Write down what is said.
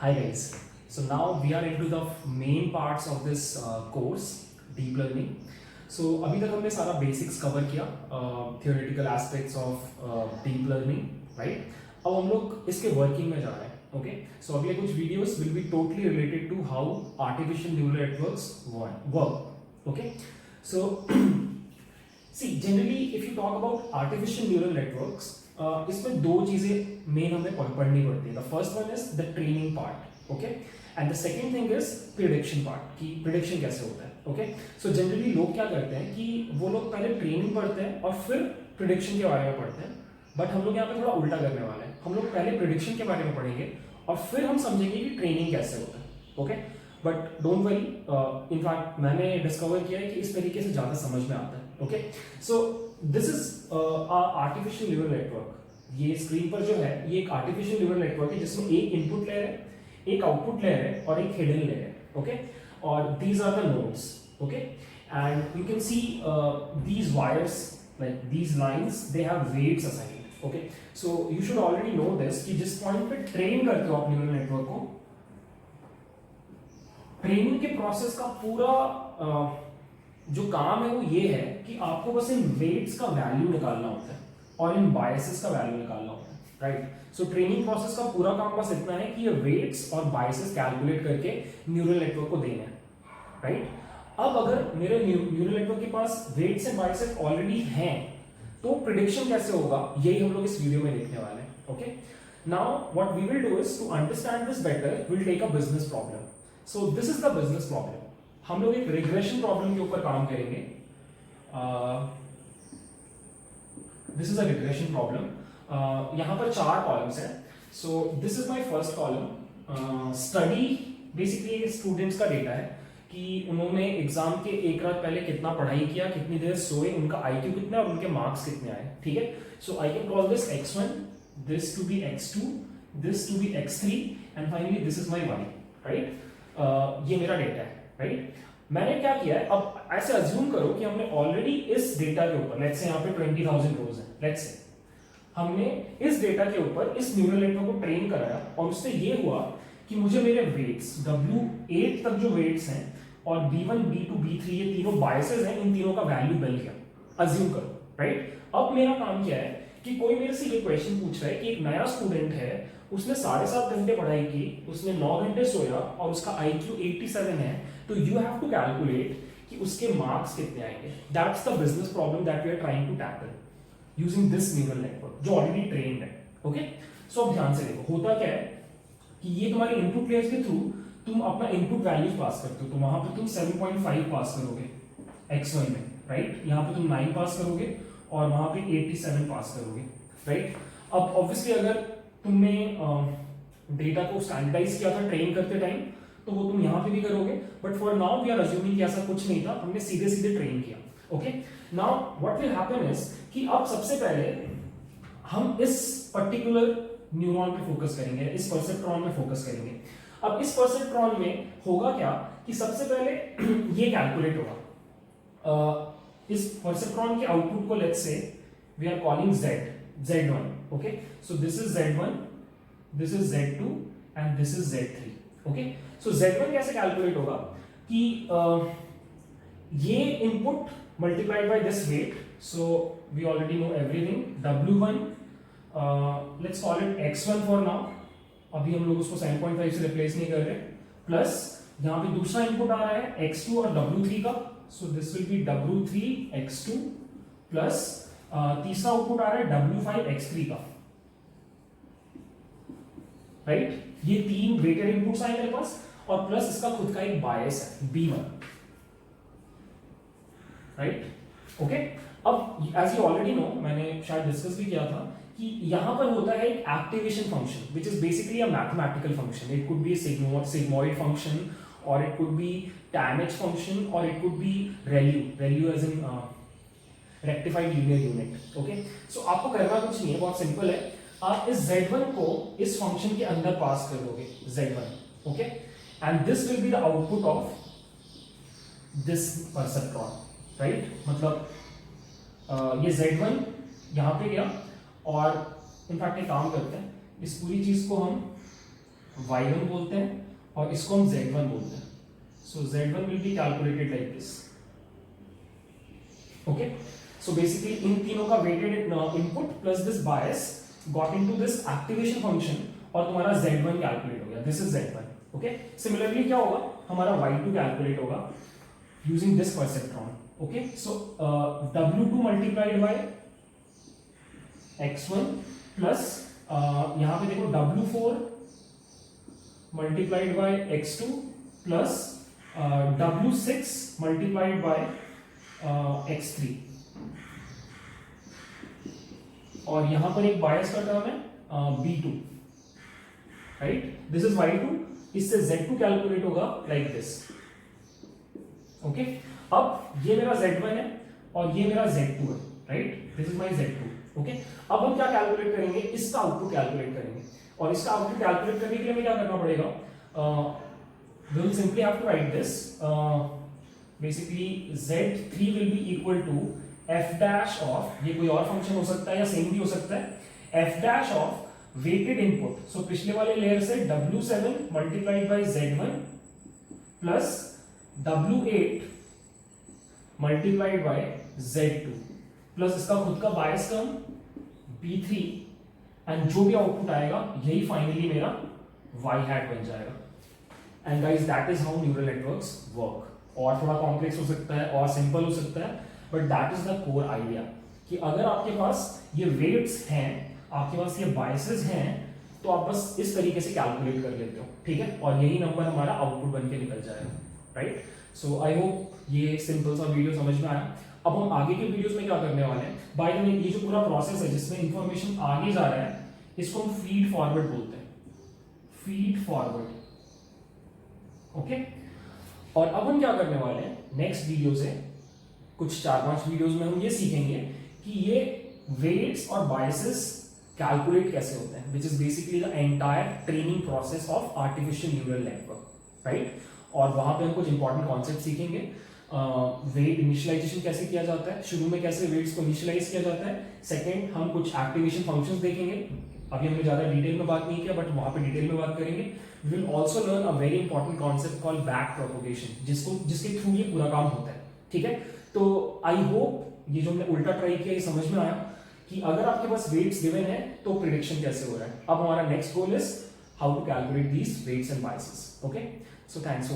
Hi guys. So now we are into the main parts of this course, deep learning. So अभी तक हमने सारा basics cover किया, theoretical aspects of deep learning, right? अब हम लोग इसके working में जा रहे हैं, okay? So अगले कुछ videos will be totally related to how artificial neural networks work, okay? So see, generally if you talk about artificial neural networks, इसमें दो चीजें मेन हमें पढ़नी पड़ती है. The first one is the training part, okay, and the second thing is prediction part, कि prediction कैसे होता है, ओके. सो जनरली लोग क्या करते हैं कि वो लोग पहले ट्रेनिंग पढ़ते हैं और फिर प्रिडिक्शन के बारे में पढ़ते हैं. बट हम लोग यहाँ पे थोड़ा उल्टा करने वाले हैं. हम लोग पहले प्रिडिक्शन के बारे में पढ़ेंगे और फिर हम समझेंगे कि ट्रेनिंग कैसे होता है, okay. But don't worry, in fact मैंने डिस्कवर किया है कि इस तरीके से ज्यादा समझ में आता है, okay. So this is artificial neural network. ये स्क्रीन पर जो है ये एक आर्टिफिशियल न्यूरल नेटवर्क है जिसमें एक इनपुट लेयर है, एक आउटपुट लेयर है और एक हिडन लेयर है, ओके. और these are the nodes, okay, and you can see these wires, like these lines, they have weights assigned, okay. So you should already know this कि जिस point पे train करते हो आप न्यूरल नेटवर्क को, training के process का पूरा जो काम है वो ये है कि आपको बस इन वेट्स का वैल्यू निकालना होता है और इन बायसेस का वैल्यू निकालना होता है, राइट. सो ट्रेनिंग प्रोसेस का पूरा काम बस इतना है कि ये वेट्स और बायसेस कैलकुलेट करके न्यूरल नेटवर्क को देना है, राइट. अब अगर मेरे न्यूरल नेटवर्क के पास वेट्स एंड बायसेस ऑलरेडी हैं तो प्रिडिक्शन कैसे होगा यही हम लोग इस वीडियो में देखने वाले हैं, okay. Now what we will do is to understand this better, we will take a business problem. So this is the business problem. हम लोग एक रिग्रेशन प्रॉब्लम के ऊपर काम करेंगे. This is a regression problem. यहां पर 4 कॉलम्स हैं. So this is my first column. Study basically students का डेटा है कि उन्होंने एग्जाम के एक रात पहले कितना पढ़ाई किया, कितनी देर सोए, उनका आईक्यू कितना और उनके मार्क्स कितने आए, ठीक है. So I can call this x1, this to be x2, this to be x3 and finally this is my y, right. ये मेरा डेटा है, राइट. मैंने क्या किया है, अब ऐसे अज्यूम करो कि हमने ऑलरेडी इस डेटा के ऊपर, लेट्स से यहाँ पे 20,000 रोज है, लेट्स से हमने इस डेटा के ऊपर इस न्यूरल नेटवर्क को ट्रेन कराया और उससे ये हुआ कि मुझे मेरे वेट्स W8 तक जो वेट्स हैं और B1, B2, B3 ये तीनों बायसेस हैं, इन तीनों का वैल्यू मिल गया, अज्यूम करो, राइट. अब मेरा काम क्या है कि कोई मेरे से ये क्वेश्चन पूछ रहा है कि एक नया स्टूडेंट है, उसने 7.5 घंटे पढ़ाई की, उसने 9 घंटे सोया और उसका IQ 87 है, तो यू हैव टू कैलकुलेट कि उसके मार्क्स कितने आएंगे. That's the business problem that we are trying to tackle using this neural network जो ऑलरेडी ट्रेन्ड है, ओके. सो अब ध्यान से देखो, होता क्या है कि ये तुम्हारे इनपुट लेयर्स के थ्रू तुम अपना इनपुट वैल्यूज पास करते हो. तो वहां पे तुम 7.5 पास करोगे x1 में, राइट. यहाँ पे तुम 9 पास करोगे और वहां पे 87 पास करोगे, राइट. अब ऑब्वियसली अगर तुमने डेटा को स्टैंडर्डाइज किया था ट्रेन करते टाइम तो वो तुम यहाँ पे भी करोगे. But for now we are assuming कि ऐसा कुछ नहीं था, हमने सीधे सीधे ट्रेन किया, okay. Now what will happen is कि अब सबसे पहले हम इस पर्टिकुलर न्यूरॉन पे फोकस करेंगे, इस परसेप्ट्रॉन में फोकस करेंगे. अब इस परसेप्ट्रॉन में होगा क्या कि सबसे पहले ये कैलकुलेट होगा. इस परसेप्ट्रॉन के आउटपुट को let's say we are calling Z1, okay. So this is Z1, this is Z2 and this is Z3, okay. So Z1 कैसे कैलकुलेट होगा कि ये input multiplied by this weight. So we already know everything. W1, let's call it x1 for now. अभी हम लोग उसको 7.5 से replace नहीं कर रहे. प्लस यहां पे दूसरा इनपुट आ रहा है x2 और W3 का. So this will be W3 x2 plus तीसरा आउटपुट आ रहा है W5 x3 का, राइट. ये 3 वेटेड इनपुट्स आए मेरे पास और प्लस इसका खुद का एक बायस है B1, राइट, ओके. अब एज यू ऑलरेडी नो, मैंने शायद डिस्कस भी किया था कि यहां पर होता है एक activation function which is basically a mathematical function. It could be sigmoid function और it could be tanh function और it could be ReLU as in rectified linear unit, okay. So आपको करना कुछ नहीं है, बहुत सिंपल है. आप इस Z1 को इस फंक्शन के अंदर पास कर दोगे, Z1, okay. And this will be the output of this perceptron, right. मतलब ये Z1 यहां पे गया और इनफैक्ट एक काम करते हैं, इस पूरी चीज को हम y1 बोलते हैं और इसको हम z1 बोलते हैं. So z1 will be calculated like this. Okay, so basically इन तीनों का weighted input plus this bias got into this activation function और तुम्हारा z1 calculate हो गया. This is z1. Okay, similarly क्या होगा, हमारा y2 calculate होगा using this perceptron. Okay, so w2 multiplied by x1 plus यहाँ पे देखो w4 multiplied by x2 plus w6 multiplied by x3 और यहां पर एक बायस का टर्म है b2, right. This is y2. इससे z2 कैलकुलेट होगा लाइक दिस. ओके, अब ये मेरा z1 है और ये मेरा z2 है, right. This is my z2. Okay, अब हम क्या कैलकुलेट करेंगे, इसका आउटपुट कैलकुलेट करेंगे और इसका आउटपुट कैलकुलेट करने के लिए हमें क्या करना पड़ेगा, we will simply have to write this. Basically z3 will be equal to f dash of, ये कोई और फंक्शन हो सकता है या सेम भी हो सकता है, f dash of weighted input. So पिछले वाले लेयर से w7 multiplied by z1 plus w8 multiplied by z2 plus इसका खुद का बायस टर्म b3 एंड जो भी आउटपुट आएगा यही फाइनली मेरा y hat बन जाएगा. And guys that is how neural networks work. और थोड़ा कॉम्प्लेक्स हो सकता है और सिंपल हो सकता है, but that is the core idea कि अगर आपके पास ये वेट्स हैं, आपके पास ये बायसेस हैं, तो आप बस इस तरीके से कैलकुलेट कर लेते हो, ठीक है, और यही नंबर हमारा आउटपुट बन के निकल जाएगा, राइट. सो आई होप ये सिंपल सा वीडियो समझ में आया. अब हम आगे के वीडियोस में क्या करने वाले हैं, बाय द वे ये जो पूरा प्रोसेस है जिसमें इंफॉर्मेशन आगे जा रहा है, इसको हम फीड फॉरवर्ड बोलते हैं. Feed forward. ओके, और अब हम क्या करने वाले हैं, नेक्स्ट वीडियो से कुछ 4-5 वीडियोस में हम ये सीखेंगे कि ये वेट्स और बायसेस कैलकुलेट कैसे होते हैं, which is basically the entire training process of artificial neural network, right. और वहां पे हम कुछ इंपॉर्टेंट कॉन्सेप्ट सीखेंगे. वेट इनिशियलाइजेशन कैसे किया जाता है, शुरू में कैसे वेट्स को इनिशियलाइज किया जाता है. सेकेंड, हम कुछ एक्टिवेशन फंक्शंस देखेंगे. अभी हमने ज्यादा डिटेल में बात नहीं किया, बट वहां पे डिटेल में बात करेंगे. We will also learn a very important concept called back propagation, जिसके थ्रू ये पूरा काम होता है, ठीक है. तो आई होप ये जो हमने उल्टा ट्राई किया ये समझ में आया कि अगर आपके पास वेट्स गिवन है तो प्रिडिक्शन कैसे हो रहा है. अब हमारा next goal is how to calculate these weights and biases. Okay, so thanks.